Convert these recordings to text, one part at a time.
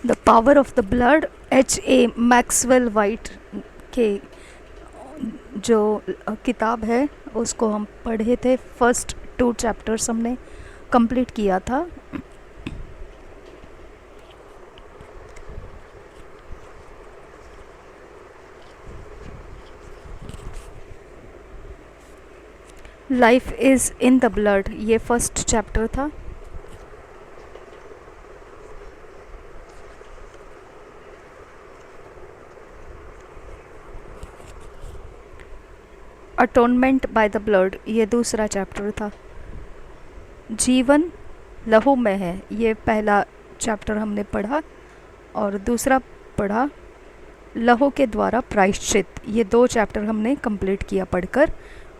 The power of the blood, H.A. Maxwell white के जो किताब है उसको हम पढ़े थे। फर्स्ट 2 चैप्टर्स हमने कंप्लीट किया था। Life is in the blood, ये फर्स्ट चैप्टर था। अटोनमेंट बाय द ब्लड, ये दूसरा चैप्टर था। जीवन लहू में है, ये पहला चैप्टर हमने पढ़ा। और दूसरा पढ़ा लहू के द्वारा प्रायश्चित, ये 2 चैप्टर हमने कंप्लीट किया पढ़कर।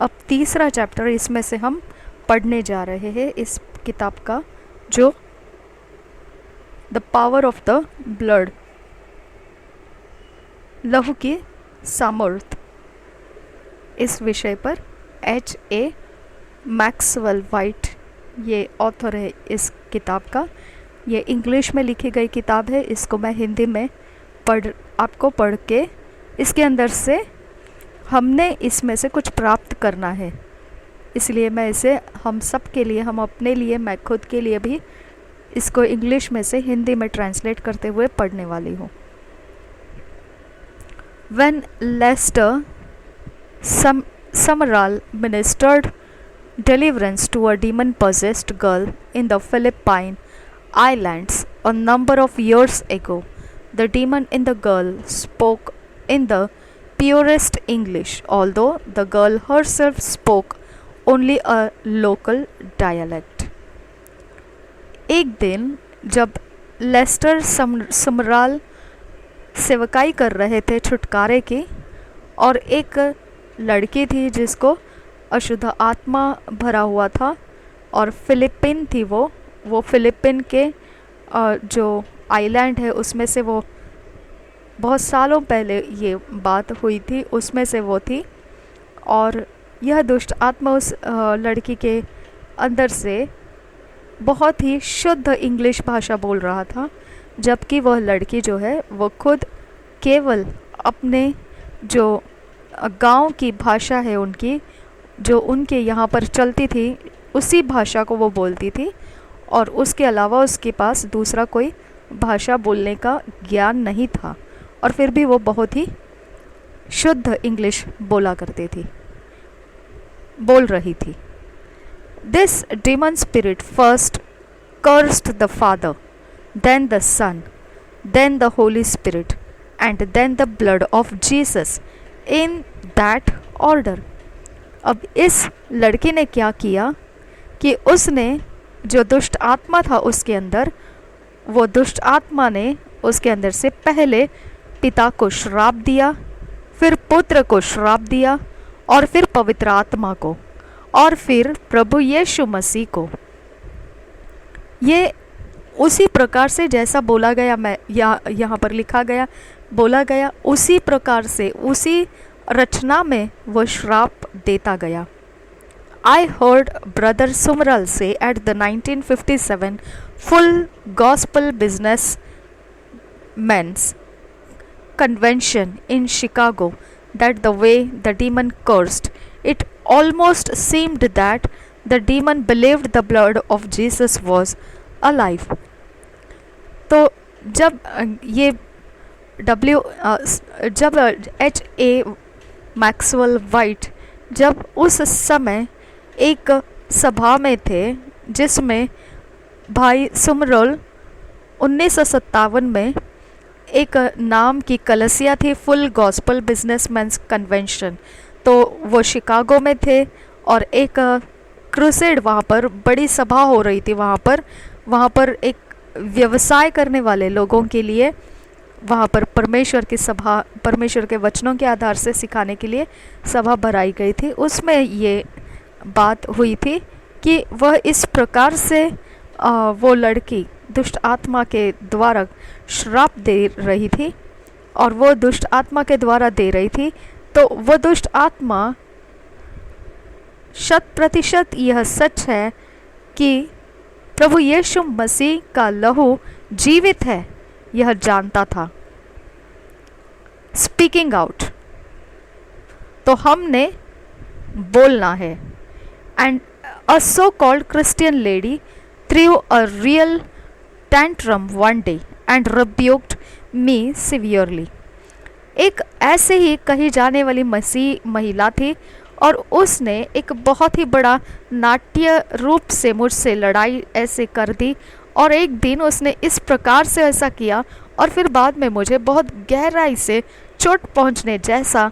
अब तीसरा चैप्टर इसमें से हम पढ़ने जा रहे हैं इस किताब का, जो the power of the blood, लहू की सामर्थ्य, इस विषय पर H.A. मैक्सवेल वाइट ये ऑथर है इस किताब का। ये इंग्लिश में लिखी गई किताब है। इसको मैं हिंदी में आपको पढ़ के, इसके अंदर से हमने इसमें से कुछ प्राप्त करना है, इसलिए मैं इसे हम सब के लिए, हम अपने लिए, मैं खुद के लिए भी इसको इंग्लिश में से हिंदी में ट्रांसलेट करते हुए पढ़ने वाली हूँ। When Lester Summerall ministered deliverance to a demon-possessed girl in the Philippine Islands a number of years ago, the demon in the girl spoke in the purest English, although the girl herself spoke only a local dialect. एक दिन जब Lester Samrala सेवकाई कर रहे थे छुटकारे की, और एक लड़की थी जिसको अशुद्ध आत्मा भरा हुआ था, और फिलिपिन थी वो फिलिपिन के जो आइलैंड है उसमें से, वो बहुत सालों पहले ये बात हुई थी, उसमें से वो थी। और यह दुष्ट आत्मा उस लड़की के अंदर से बहुत ही शुद्ध इंग्लिश भाषा बोल रहा था, जबकि वह लड़की जो है वो खुद केवल अपने जो गांव की भाषा है उनकी, जो उनके यहाँ पर चलती थी, उसी भाषा को वो बोलती थी, और उसके अलावा उसके पास दूसरा कोई भाषा बोलने का ज्ञान नहीं था, और फिर भी वो बहुत ही शुद्ध इंग्लिश बोल रही थी। This demon spirit first cursed the Father, then the Son, then the Holy Spirit, and then the blood of Jesus, in that order. अब इस लड़की ने क्या किया कि उसने जो दुष्ट आत्मा था उसके अंदर, वो दुष्ट आत्मा ने उसके अंदर से पहले पिता को श्राप दिया, फिर पुत्र को श्राप दिया, और फिर पवित्र आत्मा को, और फिर प्रभु यीशु मसीह को। ये उसी प्रकार से जैसा बोला गया, मैं यहाँ पर लिखा गया, बोला गया, उसी प्रकार से, उसी रचना में वो श्राप देता गया। I heard Brother Sumral say at the 1957 Full Gospel Business Men's Convention in Chicago that the way the demon cursed, it almost seemed that the demon believed the blood of Jesus was alive. तो जब ये H.A. Maxwell white जब उस समय एक सभा में थे जिसमें भाई सुमरोल 1957 में एक नाम की कलसिया थी, फुल गॉस्पल बिजनेसमैन्स कन्वेंशन, तो वो शिकागो में थे, और एक क्रूसेड वहाँ पर बड़ी सभा हो रही थी। वहाँ पर एक व्यवसाय करने वाले लोगों के लिए वहाँ पर परमेश्वर की सभा, परमेश्वर के वचनों के आधार से सिखाने के लिए सभा भराई गई थी। उसमें ये बात हुई थी कि वह इस प्रकार से वो लड़की दुष्ट आत्मा के द्वारा श्राप दे रही थी, और वो दुष्ट आत्मा के द्वारा दे रही थी, तो वो दुष्ट आत्मा 100% यह सच है कि प्रभु यीशु मसीह का लहू जीवित है, यह जानता था। स्पीकिंग आउट, तो हमने बोलना है। And a so called Christian lady through a real tantrum one day and rebuked me severely। एक ऐसे ही कही जाने वाली मसीह महिला थी और उसने एक बहुत ही बड़ा नाट्य रूप से मुझसे लड़ाई ऐसे कर दी, और एक दिन उसने इस प्रकार से ऐसा किया और फिर बाद में मुझे बहुत गहराई से चोट पहुंचने जैसा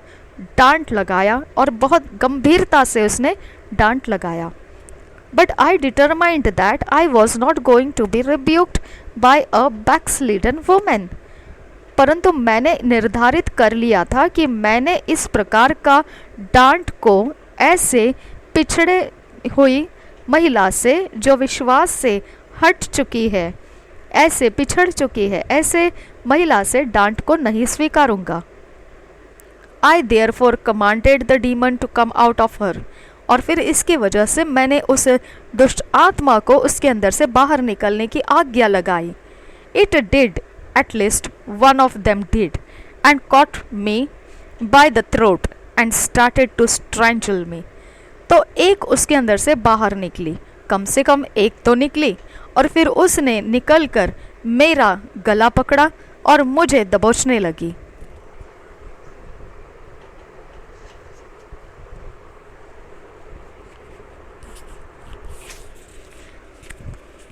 डांट लगाया, और बहुत गंभीरता से उसने डांट लगाया। But I determined that I was not going to be rebuked by a backslidden woman। परंतु मैंने निर्धारित कर लिया था कि मैंने इस प्रकार का डांट को ऐसे पिछड़े हुई महिला से जो विश्वास से हट चुकी है, ऐसे पिछड़ चुकी है, ऐसे महिला से डांट को नहीं स्वीकारूंगा। I therefore commanded the demon to come out of her। और फिर इसकी वजह से मैंने उस दुष्ट आत्मा को उसके अंदर से बाहर निकलने की आज्ञा लगाई। It did, at least one of them did, and caught me by the throat and started to strangle me। तो एक उसके अंदर से बाहर निकली, कम से कम एक तो निकली, और फिर उसने निकलकर मेरा गला पकड़ा और मुझे दबोचने लगी।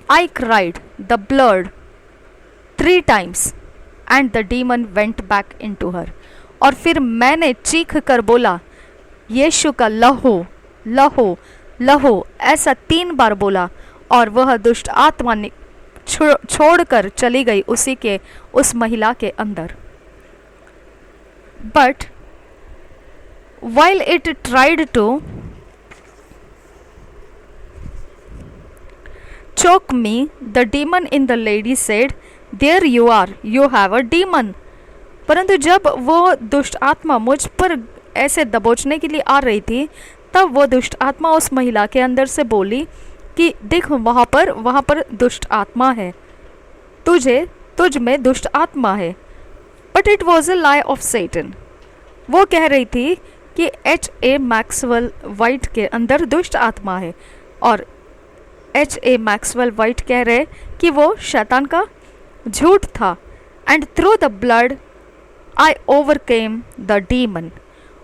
I cried the blood 3 times and the demon went back into her। और फिर मैंने चीख कर बोला, यीशु का लहू लहू लहू, ऐसा 3 बार बोला, और वह दुष्ट आत्मा छोड़कर चली गई उस महिला के अंदर। But while it tried to choke me, the demon in the lady said, there you are, you have a demon। परंतु जब वो दुष्ट आत्मा मुझ पर ऐसे दबोचने के लिए आ रही थी, तब वो दुष्ट आत्मा उस महिला के अंदर से बोली कि देख वहाँ पर दुष्ट आत्मा है, तुझ में दुष्ट आत्मा है। But it was a lie of Satan. वो कह रही थी कि H.A. मैक्सवेल वाइट के अंदर दुष्ट आत्मा है, और H.A. मैक्सवेल वाइट कह रहे कि वो शैतान का झूठ था। And through the blood I overcame the demon.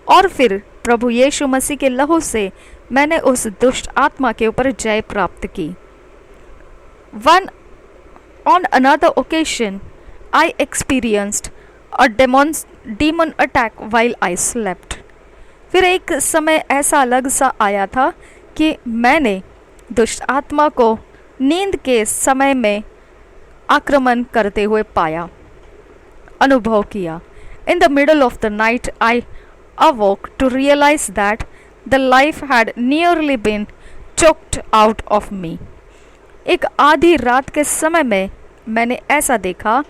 और फिर प्रभु यीशु मसीह के लहू से मैंने उस दुष्ट आत्मा के ऊपर जय प्राप्त की। One on another occasion I experienced a demon attack while I slept। फिर एक समय ऐसा अलग सा आया था कि मैंने दुष्ट आत्मा को नींद के समय में आक्रमण करते हुए पाया, अनुभव किया। In the middle of the night I awoke to realize that the life had nearly been choked out of me। एक आधी रात के समय में मैंने ऐसा देखा,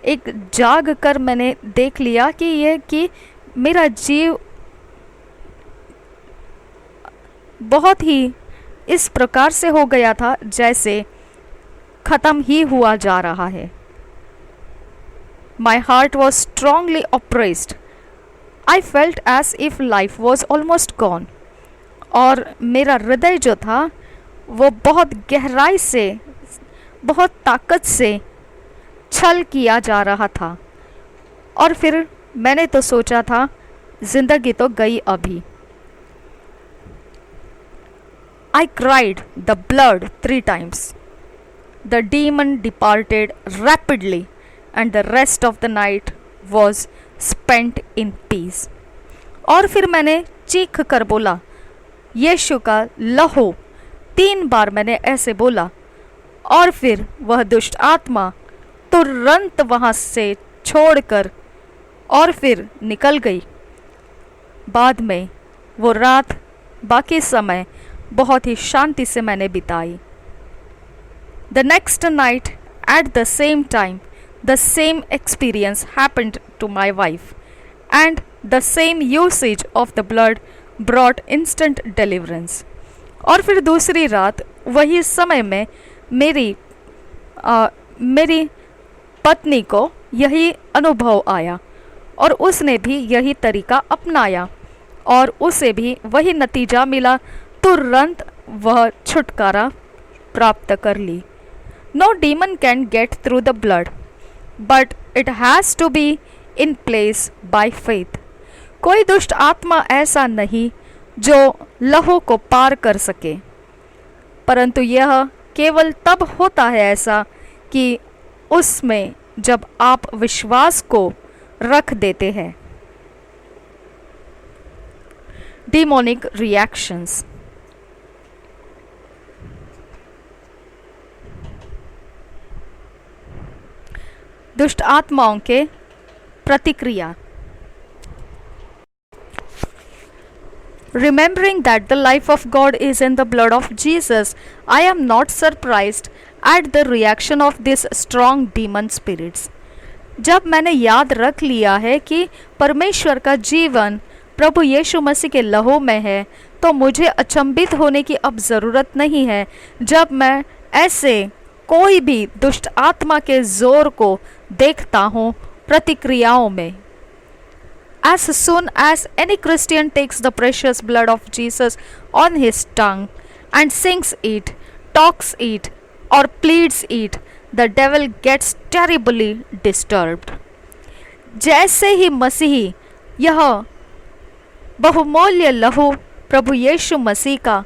एक जाग कर मैंने देख लिया कि मेरा जीव बहुत ही इस प्रकार से हो गया था जैसे खत्म ही हुआ जा रहा है। My heart was strongly oppressed। I felt as if life was almost gone। और मेरा हृदय जो था वो बहुत गहराई से, बहुत ताकत से छल किया जा रहा था। और फिर मैंने तो सोचा था जिंदगी तो गई अभी। I cried the blood 3 times। The demon departed rapidly and the rest of the night was spent in peace। और फिर मैंने चीख कर बोला, यीशु का लहू। 3 बार मैंने ऐसे बोला, और फिर वह दुष्ट आत्मा तुरंत वहाँ से छोड़कर और फिर निकल गई। बाद में वो रात, बाकी समय बहुत ही शांति से मैंने बिताई। The next night at the same time the same experience happened to my wife and the same usage of the blood brought instant deliverance। और फिर दूसरी रात वही समय में मेरी पत्नी को यही अनुभव आया और उसने भी यही तरीका अपनाया और उसे भी वही नतीजा मिला। तुरंत वह छुटकारा प्राप्त कर ली। No demon can get through the blood but it has to be in place by faith. कोई दुष्ट आत्मा ऐसा नहीं जो लहू को पार कर सके, परंतु यह केवल तब होता है ऐसा कि उसमें जब आप विश्वास को रख देते हैं। Demonic reactions. दुष्ट आत्माओं के प्रतिक्रिया। Remembering that the life of God is in the blood of Jesus, I am not surprised at the reaction of these strong demon spirits. जब मैंने याद रख लिया है कि परमेश्वर का जीवन प्रभु यीशु मसीह के लहू में है, तो मुझे अचंभित होने की अब ज़रूरत नहीं है जब मैं ऐसे कोई भी दुष्ट आत्मा के जोर को देखता हूँ प्रतिक्रियाओं में। As soon as any Christian takes the precious blood of Jesus on his tongue and sings it, talks it, or pleads it, the devil gets terribly disturbed. जैसे ही मसीही यह बहुमूल्य लहू प्रभु यीशु मसीह का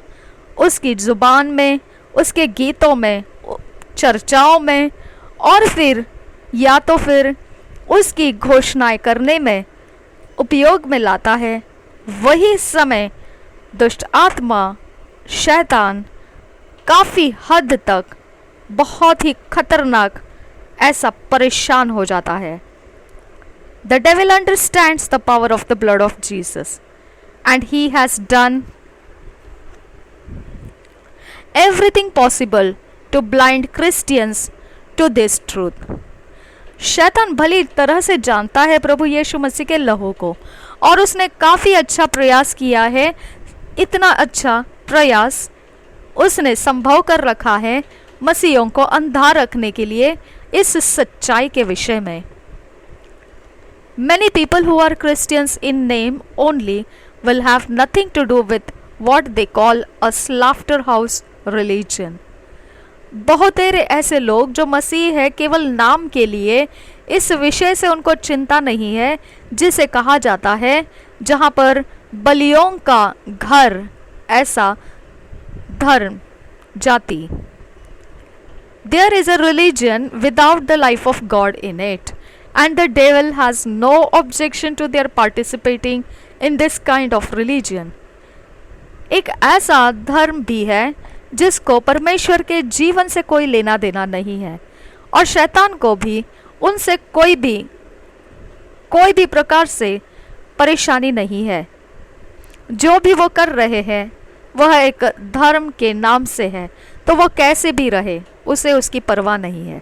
उसकी ज़ुबान में, उसके गीतों में, चर्चाओं में और फिर या तो फिर उसकी घोषणाएं करने में उपयोग में लाता है, वही समय दुष्ट आत्मा शैतान काफ़ी हद तक बहुत ही खतरनाक ऐसा परेशान हो जाता है। The devil understands the power of the blood of Jesus and he has done everything possible to blind Christians to this truth. शैतान भली तरह से जानता है प्रभु यीशु मसीह के लहू को और उसने काफ़ी अच्छा प्रयास किया है। इतना अच्छा प्रयास उसने संभव कर रखा है मसीहियों को अंधा रखने के लिए इस सच्चाई के विषय में। Many people who are Christians in name only will have nothing to do with what they call a slaughterhouse religion. बहुतेरे ऐसे लोग जो मसीह है केवल नाम के लिए, इस विषय से उनको चिंता नहीं है जिसे कहा जाता है जहाँ पर बलियों का घर, ऐसा धर्म जाति। There is a religion without the life of God in it, and the devil has no objection to their participating in this kind of religion. एक ऐसा धर्म भी है जिसको परमेश्वर के जीवन से कोई लेना देना नहीं है और शैतान को भी उनसे कोई भी प्रकार से परेशानी नहीं है। जो भी वो कर रहे हैं वह एक धर्म के नाम से है, तो वो कैसे भी रहे, उसे उसकी परवाह नहीं है।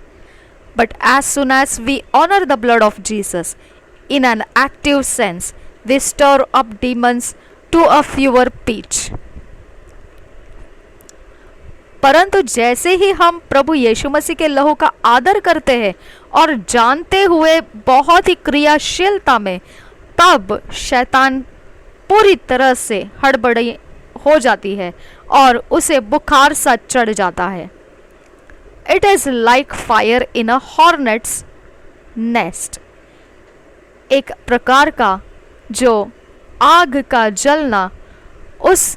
But as soon as we honour the blood of Jesus in an active sense, we stir up demons to a fever pitch. परंतु जैसे ही हम प्रभु यीशु मसीह के लहू का आदर करते हैं और जानते हुए बहुत ही क्रियाशीलता में, तब शैतान पूरी तरह से हड़बड़ी हो जाती है और उसे बुखार सा चढ़ जाता है। It is like fire in a hornets nest. एक प्रकार का जो आग का जलना उस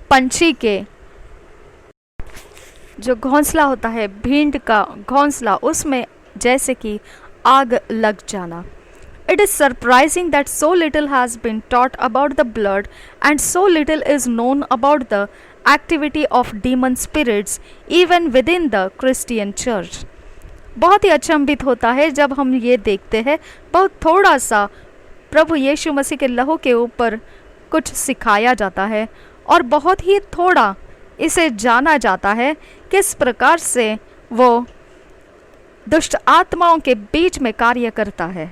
पंछी के जो घोंसला होता है, भींड का घोंसला, उसमें जैसे कि आग लग जाना। It is surprising that so little has been taught about the blood and so little is known about the activity of demon spirits even within the Christian church. बहुत ही अचंभित होता है जब हम ये देखते हैं बहुत थोड़ा सा प्रभु यीशु मसीह के लहू के ऊपर कुछ सिखाया जाता है और बहुत ही थोड़ा इसे जाना जाता है किस प्रकार से वो दुष्ट आत्माओं के बीच में कार्य करता है,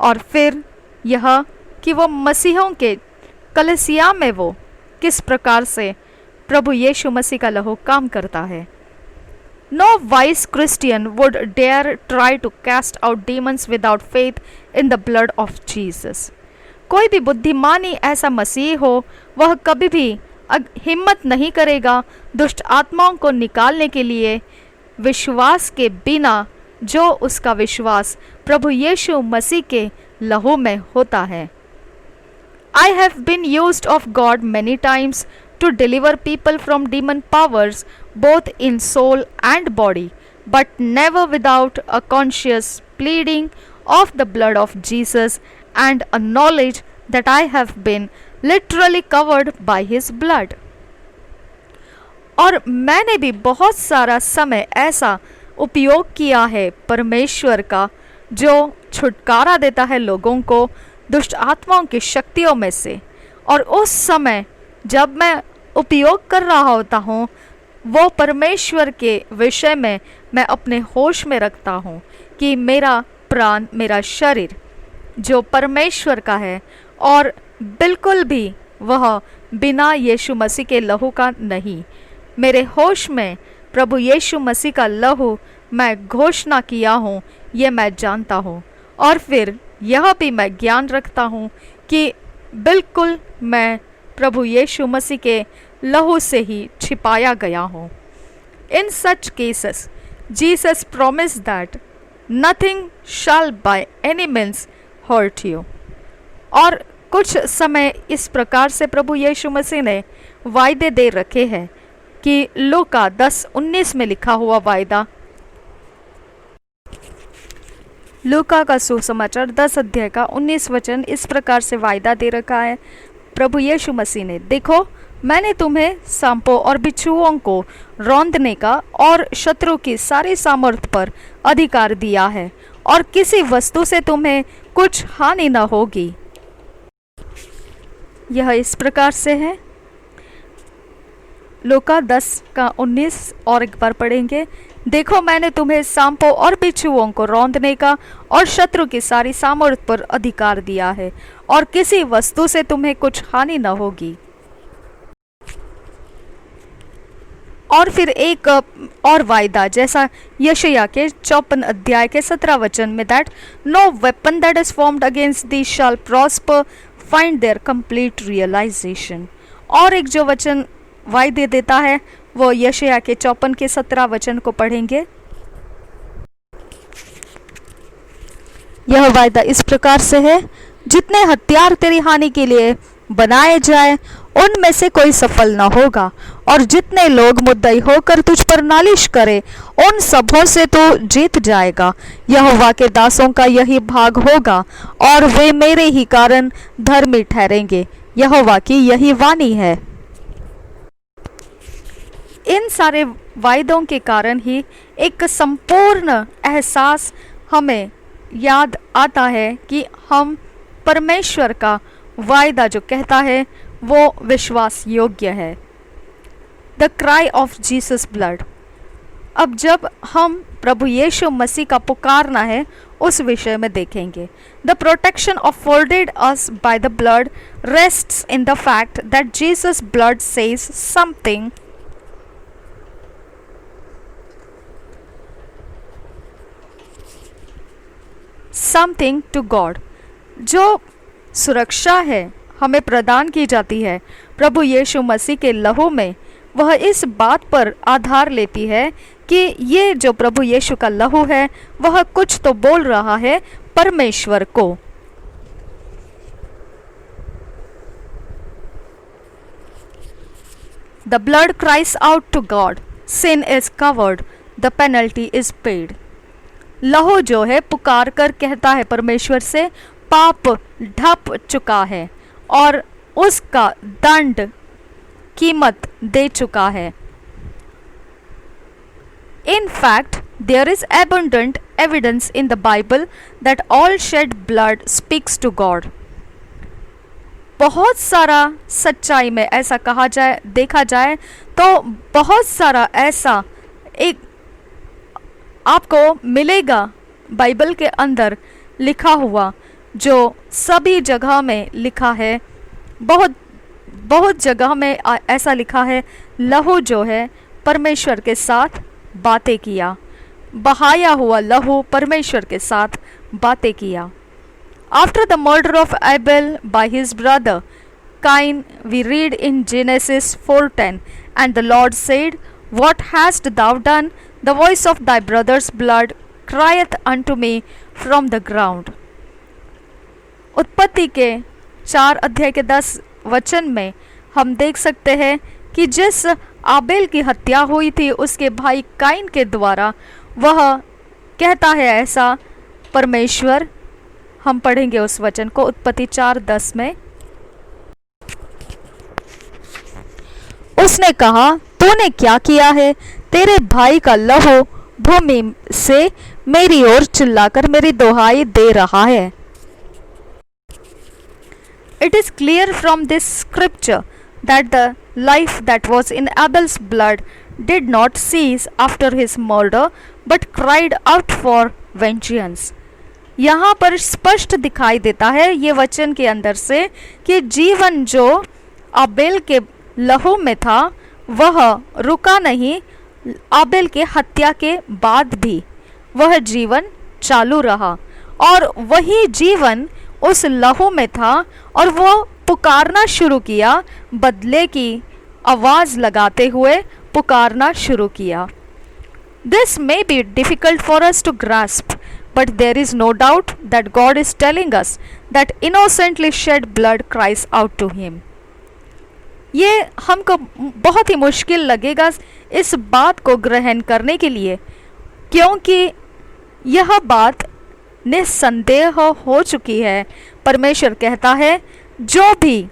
और फिर यह कि वो मसीहों के कलीसिया में वो किस प्रकार से प्रभु यीशु मसीह का लहू काम करता है। No wise Christian would dare try to cast out demons without faith in the blood of Jesus. कोई भी बुद्धिमानी ऐसा मसीह हो, वह कभी भी हिम्मत नहीं करेगा दुष्ट आत्माओं को निकालने के लिए विश्वास के बिना, जो उसका विश्वास प्रभु यीशु मसीह के लहू में होता है। I have been used of God many times to deliver people from demon powers, both in soul and body, but never without a conscious pleading of the blood of Jesus and a knowledge that I have been literally covered by His blood. और मैंने भी बहुत सारा समय ऐसा उपयोग किया है परमेश्वर का, जो छुटकारा देता है लोगों को दुष्ट आत्माओं की शक्तियों में से। और उस समय जब मैं उपयोग कर रहा होता हूँ, वो परमेश्वर के विषय में मैं अपने होश में रखता हूँ कि मेरा प्राण, मेरा शरीर जो परमेश्वर का है और बिल्कुल भी वह बिना यीशु मसीह के लहू का नहीं। मेरे होश में प्रभु यीशु मसीह का लहू मैं घोषणा किया हूँ, ये मैं जानता हूँ। और फिर यह भी मैं ज्ञान रखता हूँ कि बिल्कुल मैं प्रभु यीशु मसीह के लहू से ही छिपाया गया हूँ। In such cases Jesus promise that nothing shall by any means hurt you. और कुछ समय इस प्रकार से प्रभु यीशु मसीह ने वायदे दे रखे हैं कि लूका 10:19 में लिखा हुआ वायदा, लूका का सुसमाचार 10 अध्याय का 19 वचन इस प्रकार से वायदा दे रखा है प्रभु यीशु मसीह ने, देखो मैंने तुम्हें सांपों और बिच्छुओं को रौंदने का और शत्रु की सारी सामर्थ पर अधिकार दिया है, और किसी वस्तु से तुम्हें कुछ हानि न होगी। यह इस प्रकार से है, लूका 10 का 19 और एक बार पढ़ेंगे। देखो मैंने तुम्हें सांपों और बिच्छुओं को रौंदने का और शत्रु की सारी सामर्थ पर अधिकार दिया है, और किसी वस्तु से तुम्हें कुछ हानि न होगी। और फिर एक और वायदा जैसा यशायाह के 54 अध्याय के 17 वचन में, that no weapon that is formed against thee shall prosper find their complete realisation. और एक जो वचन वायदे देता है वो यशायाह के 54 के 17 वचन को पढ़ेंगे। यह वायदा इस प्रकार से है, जितने हथियार तेरी हानि के लिए बनाए जाए उनमें से कोई सफल न होगा, और जितने लोग मुद्दई होकर तुझ पर नालिश करे उन सबों से तू जीत जाएगा। यहोवा के दासों का यही भाग होगा, और वे मेरे ही कारण धर्मी ठहरेंगे। यहोवा की यही वाणी है। इन सारे वायदों के कारण ही एक संपूर्ण एहसास हमें याद आता है कि हम परमेश्वर का वायदा जो कहता है वो विश्वास योग्य है। The cry of Jesus blood. अब जब हम प्रभु यीशु मसीह का पुकारना है उस विषय में देखेंगे। The protection afforded us by the blood rests in the fact that Jesus blood says something to God. जो सुरक्षा है हमें प्रदान की जाती है प्रभु यीशु मसीह के लहू में, वह इस बात पर आधार लेती है कि ये जो प्रभु यीशु का लहू है वह कुछ तो बोल रहा है परमेश्वर को। The blood cries out to God, sin is covered, the penalty is paid. लहू जो है पुकार कर कहता है परमेश्वर से, पाप ढप चुका है और उसका दंड कीमत दे चुका है। In fact, there is abundant evidence in the Bible that all shed blood speaks to God. बहुत सारा सच्चाई में ऐसा कहा जाए, देखा जाए तो बहुत सारा ऐसा एक आपको मिलेगा बाइबल के अंदर लिखा हुआ, जो सभी जगह में लिखा है। बहुत जगह में ऐसा लिखा है, लहू जो है परमेश्वर के साथ बातें किया, बहाया हुआ लहू परमेश्वर के साथ बातें किया। After the murder of Abel by his brother Cain, we read in Genesis 4:10, and the Lord said, What hast thou done? The voice of thy brother's blood crieth unto me from the ground. उत्पत्ति के 4 अध्याय के 10 वचन में हम देख सकते हैं कि जिस आबेल की हत्या हुई थी उसके भाई काइन के द्वारा, वह कहता है ऐसा परमेश्वर। हम पढ़ेंगे उस वचन को उत्पत्ति 4:10 में। उसने कहा, तूने क्या किया है? तेरे भाई का लहू भूमि से मेरी ओर चिल्लाकर मेरी दोहाई दे रहा है। It is clear from this scripture that the life that was in Abel's blood did not cease after his murder but cried out for vengeance. यहाँ पर स्पष्ट दिखाई देता है ये वचन के अंदर से कि जीवन जो आबेल के लहू में था वह रुका नहीं। आबेल के हत्या के बाद भी वह जीवन चालू रहा और वही जीवन उस लहू में था और वो पुकारना शुरू किया, बदले की आवाज लगाते हुए पुकारना शुरू किया। This may be difficult for us to grasp, but there is no doubt that God is telling us that innocently shed blood cries out to Him. ये हमको बहुत ही मुश्किल लगेगा इस बात को ग्रहण करने के लिए, क्योंकि यह बात निस्संदेह हो चुकी है। परमेश्वर कहता है, जो भी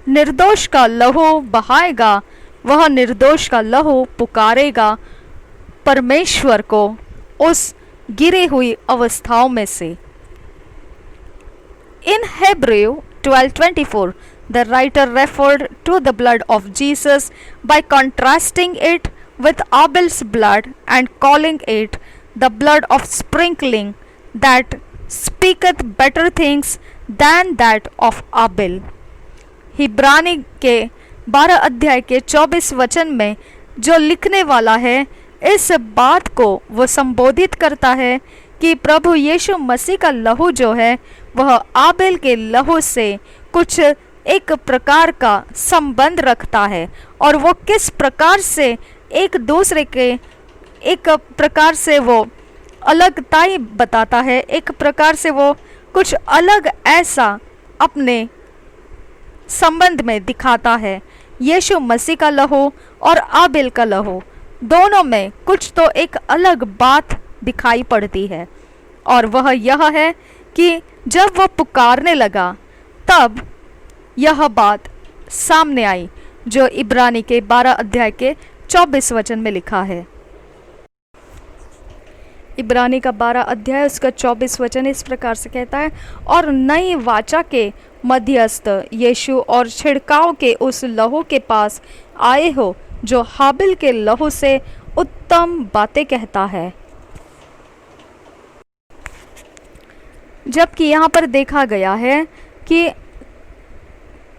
निर्दोष का लहू बहाएगा वह निर्दोष का लहू पुकारेगा परमेश्वर को उस गिरी हुई अवस्थाओं में से। In Hebrew 12:24, the writer referred to the blood of Jesus by contrasting it with Abel's blood and calling it the blood of sprinkling that speaketh better things than that of Abel. हिब्रानी के 12 अध्याय के 24 वचन में जो लिखने वाला है, इस बात को वो संबोधित करता है कि प्रभु यीशु मसीह का लहू जो है वह आबेल के लहू से कुछ एक प्रकार का संबंध रखता है और वो किस प्रकार से एक दूसरे के एक प्रकार से वो अलगताई बताता है, एक प्रकार से वो कुछ अलग ऐसा अपने संबंध में दिखाता है। यीशु मसीह का लहू और आबेल का लहू दोनों में कुछ तो एक अलग बात दिखाई पड़ती है, और वह यह है कि जब वह पुकारने लगा तब यह बात सामने आई जो इब्रानी के 12 अध्याय के 24 वचन में लिखा है। इब्रानी का 12 अध्याय उसका 24 वचन इस प्रकार से कहता है, और नई वाचा के मध्यस्थ यीशु और छिड़काव के उस लहू के पास आए हो जो हाबिल के लहू से उत्तम बातें कहता है। जबकि यहाँ पर देखा गया है कि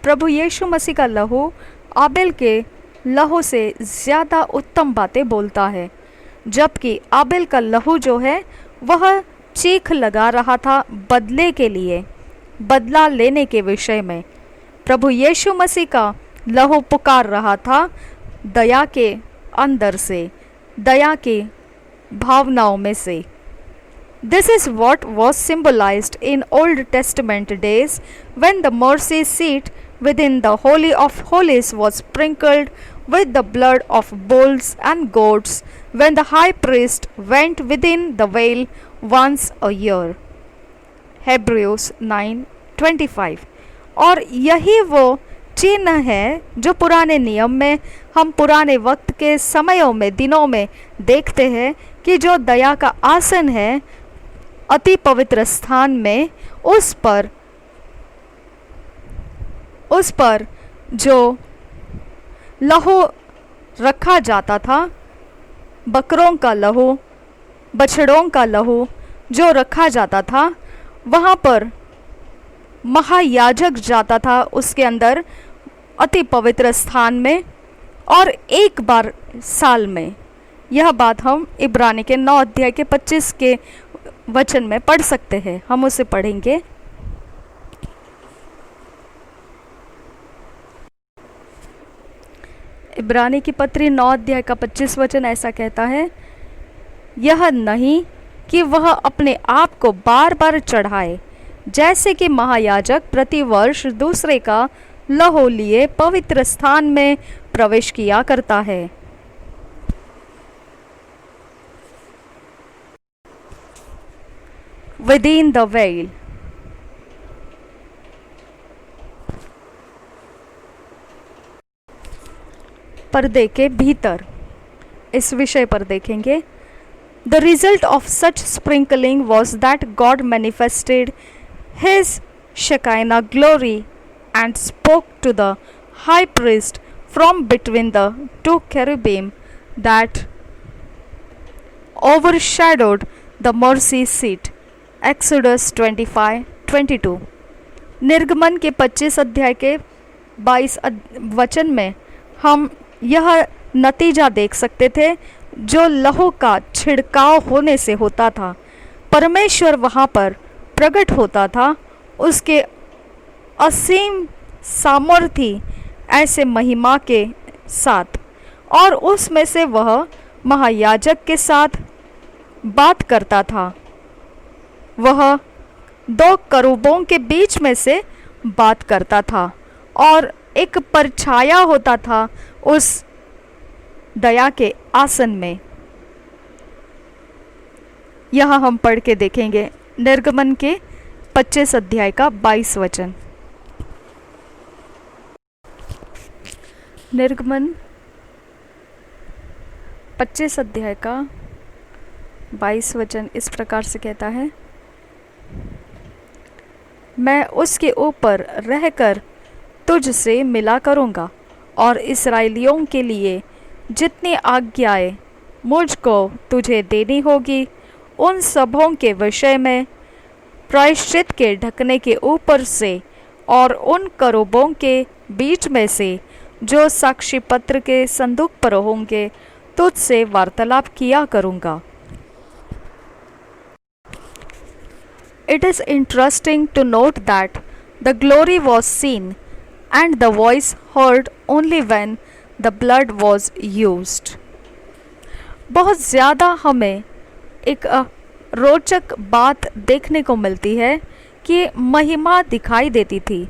प्रभु यीशु मसीह का लहू आबेल के लहू से ज़्यादा उत्तम बातें बोलता है, जबकि आबेल का लहू जो है वह चीख लगा रहा था बदले के लिए, बदला लेने के विषय में। प्रभु यीशु मसीह का लहू पुकार रहा था दया के अंदर से, दया की भावनाओं में से। This is what was symbolized in Old Testament days when the mercy seat within the Holy of Holies was sprinkled with the blood of bulls and goats when the high priest went within the veil once a year. Hebrews 9:25। और यही वो चिन्ह है जो पुराने नियम में हम पुराने वक्त के समयों में दिनों में देखते हैं कि जो दया का आसन है अति पवित्र स्थान में, उस पर जो लहू रखा जाता था, बकरों का लहू, बछड़ों का लहू जो रखा जाता था, वहाँ पर महायाजक जाता था उसके अंदर अति पवित्र स्थान में और एक बार साल में। यह बात हम इब्रानी के 9 अध्याय के 25 के वचन में पढ़ सकते हैं। हम उसे पढ़ेंगे। इब्रानी की पत्री 9 अध्याय का 25 वचन ऐसा कहता है, यह नहीं कि वह अपने आप को बार बार चढ़ाए, जैसे कि महायाजक प्रतिवर्ष दूसरे का लहू लिए पवित्र स्थान में प्रवेश किया करता है। विदिन द वेल, पर्दे के भीतर, इस विषय पर देखेंगे। The result of such sprinkling was that God manifested His Shekinah glory and spoke to the high priest from between the two cherubim that overshadowed the mercy seat. Exodus 25:22। निर्गमन के 25 अध्याय के 22 वचन में हम यह नतीजा देख सकते थे जो लहू का छिड़काव होने से होता था। परमेश्वर वहाँ पर प्रकट होता था, उसके असीम सामर्थ्य ऐसे महिमा के साथ, और उसमें से वह महायाजक के साथ बात करता था। वह 2 करूबों के बीच में से बात करता था और एक परछाया होता था उस दया के आसन में। यह हम पढ़ के देखेंगे निर्गमन के 25 अध्याय का 22 वचन। निर्गमन 25 अध्याय का 22 वचन इस प्रकार से कहता है, मैं उसके ऊपर रहकर तुझसे मिला करूँगा और इस्राएलियों के लिए जितनी आज्ञाएं मुझको तुझे देनी होगी उन सबों के विषय में प्रायश्चित के ढकने के ऊपर से और उन करूबों के बीच में से जो साक्षी पत्र के संदूक पर होंगे तुझसे वार्तालाप किया करूँगा। It is interesting to note that the glory was seen and the voice heard only when the blood was used। बहुत ज़्यादा हमें एक रोचक बात देखने को मिलती है कि महिमा दिखाई देती थी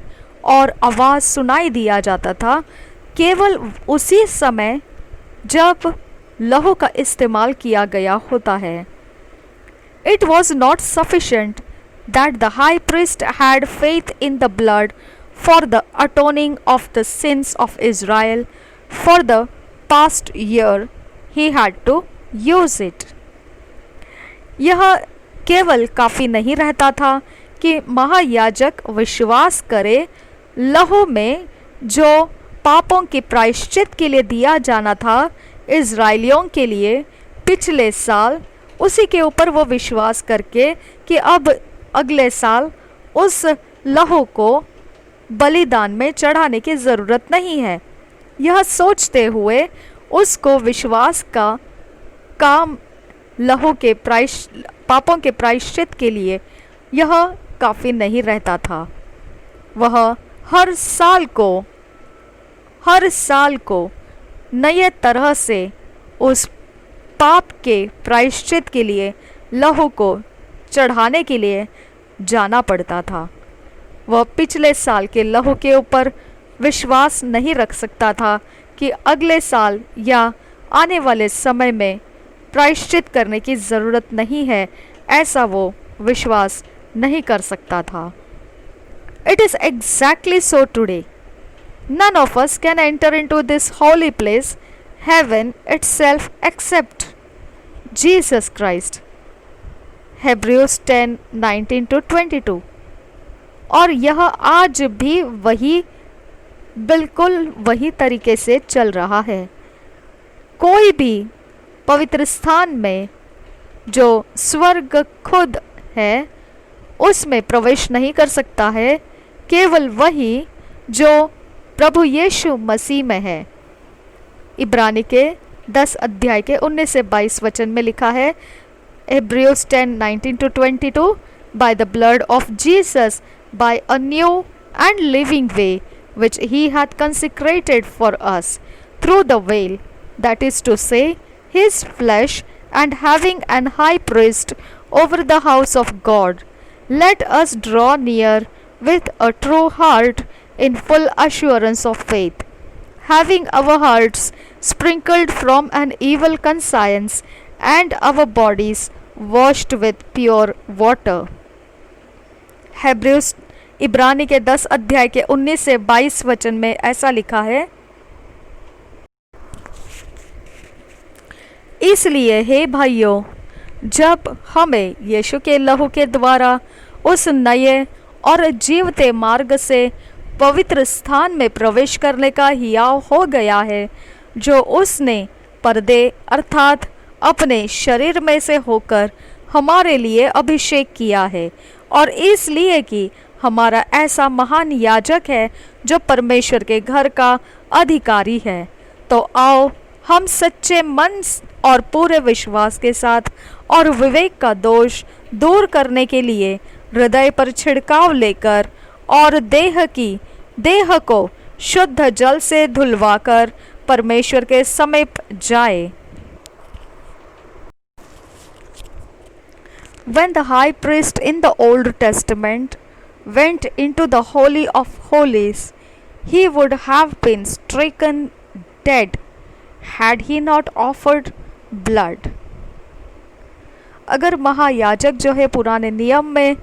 और आवाज़ सुनाई दिया जाता था केवल उसी समय जब लहू का इस्तेमाल किया गया होता है। It was not sufficient that the high priest had faith in the blood for the atoning of the sins of Israel for the past year, he had to use it। यह केवल काफ़ी नहीं रहता था कि महायाजक विश्वास करे लहू में जो पापों के प्रायश्चित के लिए दिया जाना था इज़राइलियों के लिए पिछले साल, उसी के ऊपर वो विश्वास करके कि अब अगले साल उस लहू को बलिदान में चढ़ाने की ज़रूरत नहीं है। यह सोचते हुए उसको विश्वास का काम लहू के पापों के प्रायश्चित के लिए यह काफ़ी नहीं रहता था। वह हर साल को नए तरह से उस पाप के प्रायश्चित के लिए लहू को चढ़ाने के लिए जाना पड़ता था। वह पिछले साल के लहू के ऊपर विश्वास नहीं रख सकता था कि अगले साल या आने वाले समय में प्रायश्चित करने की ज़रूरत नहीं है, ऐसा वो विश्वास नहीं कर सकता था। It is exactly so today. None of us can enter into this holy place, heaven itself, except Jesus Christ। Hebrews 10:19-22। और यह आज भी बिल्कुल वही तरीके से चल रहा है। कोई भी पवित्र स्थान में जो स्वर्ग खुद है उसमें प्रवेश नहीं कर सकता है, केवल वही जो प्रभु यीशु मसीह में है। इब्रानी के 10 अध्याय के 19 से 22 वचन में लिखा है, Hebrews 10:19-22, by the blood of Jesus, by a new and living way, which he hath consecrated for us through the veil, that is to say, his flesh, and having an high priest over the house of God, let us draw near with a true heart in full assurance of faith, having our hearts sprinkled from an evil conscience and our bodies washed with pure water. हेब्रूस इब्रानी के 10 अध्याय के 19 से 22 वचन में ऐसा लिखा है, इसलिए हे भाइयों, जब हमें यीशु के लहू के द्वारा उस नए और जीवते मार्ग से पवित्र स्थान में प्रवेश करने का हियाव हो गया है, जो उसने पर्दे अर्थात अपने शरीर में से होकर हमारे लिए अभिषेक किया है, और इसलिए कि हमारा ऐसा महान याजक है जो परमेश्वर के घर का अधिकारी है, तो आओ हम सच्चे मन और पूरे विश्वास के साथ और विवेक का दोष दूर करने के लिए हृदय पर छिड़काव लेकर और देह को शुद्ध जल से धुलवाकर परमेश्वर के समीप जाए। When the high priest in the Old Testament went into the Holy of Holies, he would have been stricken dead had he not offered blood. अगर महायाजक जो है पुराने नियम में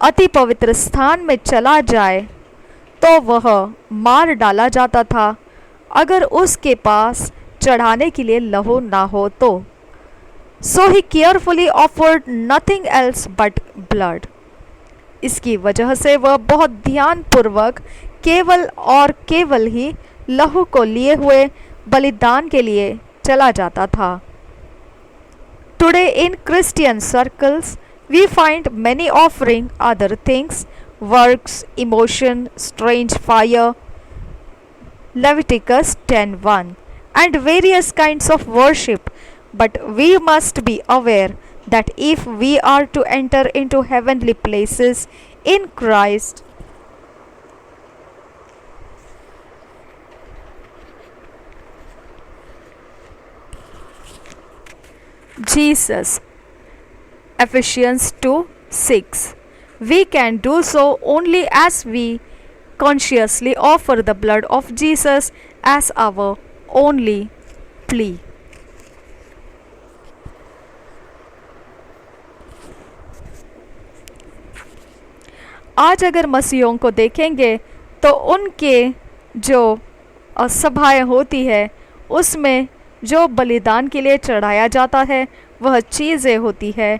अति पवित्र स्थान में चला जाए तो वह मार डाला जाता था अगर उसके पास चढ़ाने के लिए लहू ना हो तो। So he carefully offered nothing else but blood. इसकी वजह से वह बहुत ध्यानपूर्वक केवल और केवल ही लहू को लिए हुए बलिदान के लिए चला जाता था। Today in Christian circles we find many offering other things, works, emotion, strange fire, Leviticus 10:1, and various kinds of worship. But we must be aware that if we are to enter into heavenly places in Christ, Jesus, Ephesians 2:6, we can do so only as we consciously offer the blood of Jesus as our only plea. आज अगर मसीहों को देखेंगे तो उनके जो सभाएं होती है उसमें जो बलिदान के लिए चढ़ाया जाता है वह चीज़ें होती है,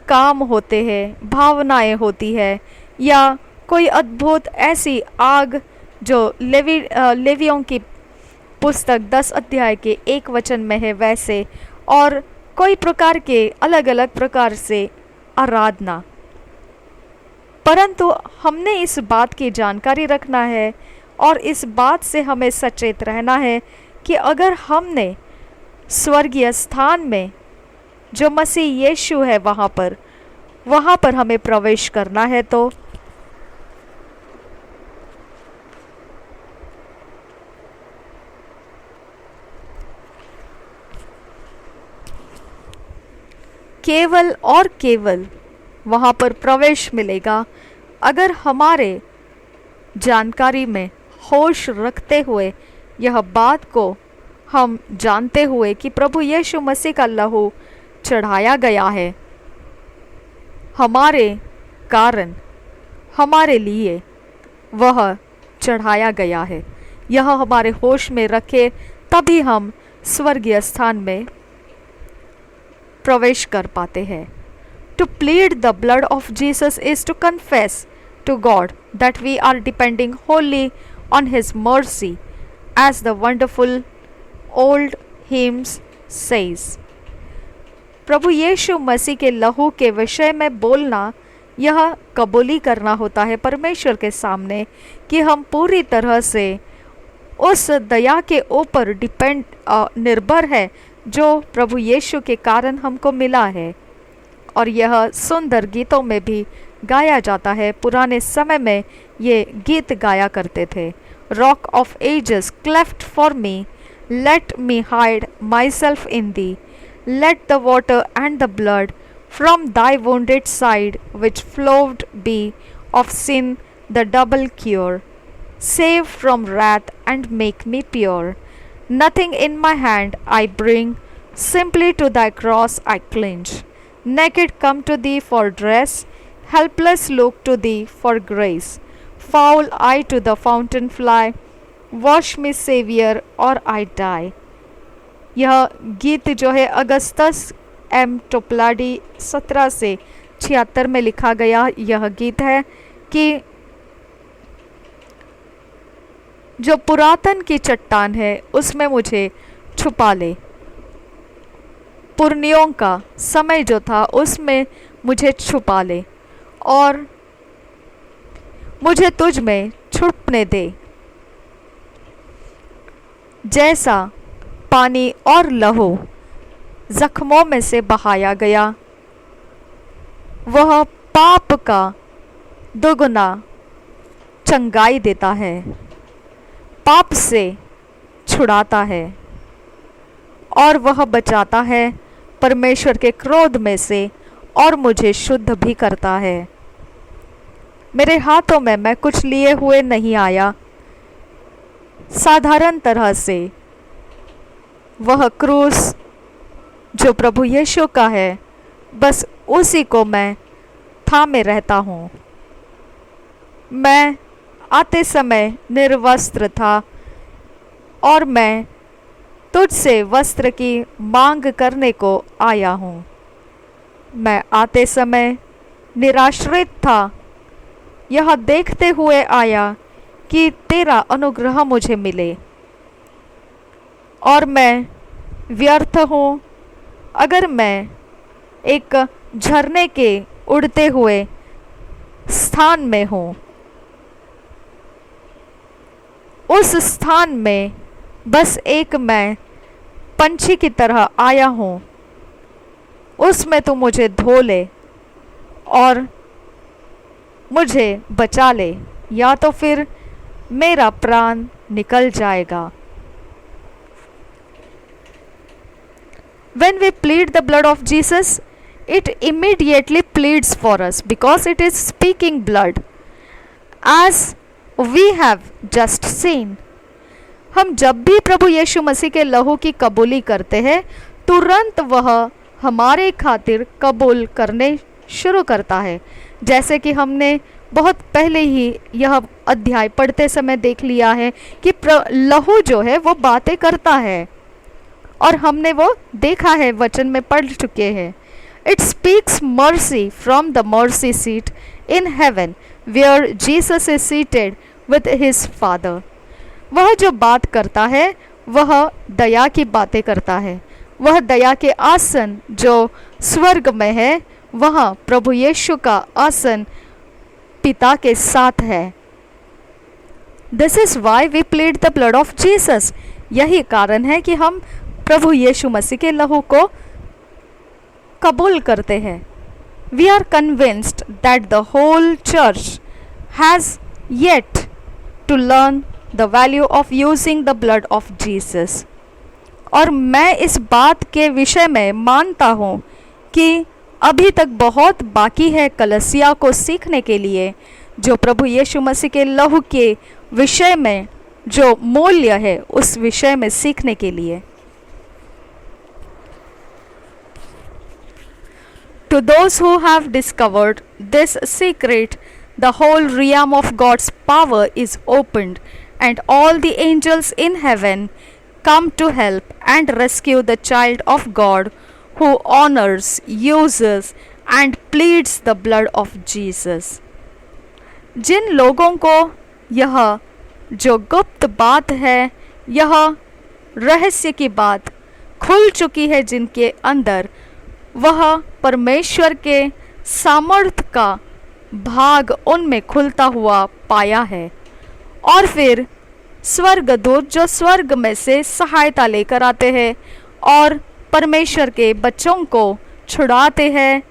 काम होते हैं, भावनाएं होती है, या कोई अद्भुत ऐसी आग जो लेवियों की पुस्तक 10 अध्याय के 1 वचन में है वैसे, और कोई प्रकार के अलग अलग प्रकार से आराधना। परंतु हमने इस बात की जानकारी रखना है और इस बात से हमें सचेत रहना है कि अगर हमने स्वर्गीय स्थान में जो मसीह यीशु है वहाँ पर हमें प्रवेश करना है तो केवल और केवल वहाँ पर प्रवेश मिलेगा अगर हमारे जानकारी में होश रखते हुए यह बात को हम जानते हुए कि प्रभु यीशु मसीह का लहू चढ़ाया गया है हमारे कारण, हमारे लिए वह चढ़ाया गया है, यह हमारे होश में रखे तभी हम स्वर्गीय स्थान में प्रवेश कर पाते हैं। To plead the blood of Jesus is to confess to God that we are depending wholly on His mercy, as the wonderful old hymns says. प्रभु यीशु मसीह के लहू के विषय में बोलना यह कबूली करना होता है परमेश्वर के सामने कि हम पूरी तरह से उस दया के ऊपर निर्भर है जो प्रभु यीशु के कारण हमको मिला है। और यह सुंदर गीतों में भी गाया जाता है। पुराने समय में ये गीत गाया करते थे। Rock of ages cleft for me, let me hide myself in thee, let the water and the blood from thy wounded side which flowed be of sin the double cure, save from wrath and make me pure. Nothing in my hand I bring, simply to thy cross I cling. Naked come to thee for dress, helpless look to thee for grace. Foul I to the fountain fly, wash me Savior or I die. यह गीत जो है Augustus M टोप्लाडी 1776 में लिखा गया यह गीत है कि जो पुरातन की चट्टान है उसमें मुझे छुपा ले। पुरनियों का समय जो था उसमें मुझे छुपा ले और मुझे तुझ में छुपने दे। जैसा पानी और लहू जख्मों में से बहाया गया, वह पाप का दोगुना चंगाई देता है, पाप से छुड़ाता है और वह बचाता है परमेश्वर के क्रोध में से और मुझे शुद्ध भी करता है। मेरे हाथों में मैं कुछ लिए हुए नहीं आया, साधारण तरह से वह क्रूस जो प्रभु यीशु का है बस उसी को मैं थामे रहता हूँ। मैं आते समय निर्वस्त्र था और मैं तुझसे वस्त्र की मांग करने को आया हूँ। मैं आते समय निराश्रित था, यह देखते हुए आया कि तेरा अनुग्रह मुझे मिले। और मैं व्यर्थ हूँ अगर मैं एक झरने के उड़ते हुए स्थान में हूँ। उस स्थान में बस एक मैं पंछी की तरह आया हूँ, उसमें तू मुझे धो ले और मुझे बचा ले, या तो फिर मेरा प्राण निकल जाएगा। When we plead the blood of Jesus, it immediately pleads for us because it is speaking blood, as we have just seen. हम जब भी प्रभु यीशु मसीह के लहू की कबूली करते हैं, तुरंत वह हमारे खातिर कबूल करने शुरू करता है। जैसे कि हमने बहुत पहले ही यह अध्याय पढ़ते समय देख लिया है कि लहू जो है वो बातें करता है और हमने वो देखा है, वचन में पढ़ चुके हैं। It speaks mercy from the mercy seat in heaven where Jesus is seated with his father. वह जो बात करता है वह दया की बातें करता है। वह दया के आसन जो स्वर्ग में है, वहाँ प्रभु यीशु का आसन पिता के साथ है। This is why we plead the blood of Jesus. यही कारण है कि हम प्रभु यीशु मसीह के लहू को कबूल करते हैं। We are convinced that the whole church has yet to learn the value of using the blood of Jesus. और मैं इस बात के विषय में मानता हूँ कि अभी तक बहुत बाकी है कलीसिया को सीखने के लिए, जो प्रभु यीशु मसीह के लहू के विषय में जो मूल्य है उस विषय में सीखने के लिए। To those who have discovered this secret, the whole realm of God's power is opened, and all the angels in heaven come to help and rescue the child of God who honors, uses, and pleads the blood of Jesus. जिन लोगों को यह जो गुप्त बात है, यह रहस्य की बात खुल चुकी है जिनके अंदर, वह परमेश्वर के सामर्थ का भाग उनमें खुलता हुआ पाया है। और फिर स्वर्गदूत जो स्वर्ग में से सहायता लेकर आते हैं और परमेश्वर के बच्चों को छुड़ाते हैं,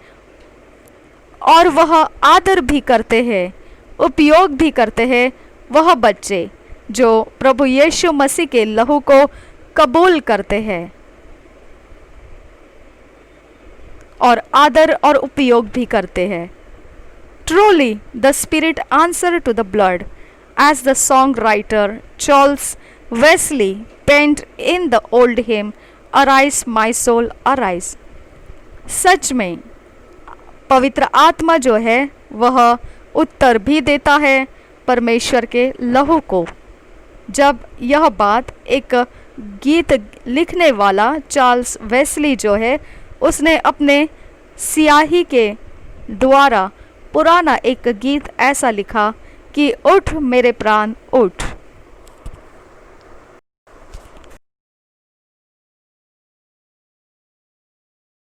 और वह आदर भी करते हैं, उपयोग भी करते हैं वह बच्चे जो प्रभु यीशु मसीह के लहू को कबूल करते हैं, और आदर और उपयोग भी करते हैं। Truly, the Spirit answered to the blood, as the songwriter Charles Wesley penned in the old hymn, Arise, my soul, arise. सच में पवित्र आत्मा जो है वह उत्तर भी देता है परमेश्वर के लहू को। जब यह बात एक गीत लिखने वाला चार्ल्स वेस्ली जो है उसने अपने सियाही के द्वारा पुराना एक गीत ऐसा लिखा कि उठ मेरे प्राण उठ।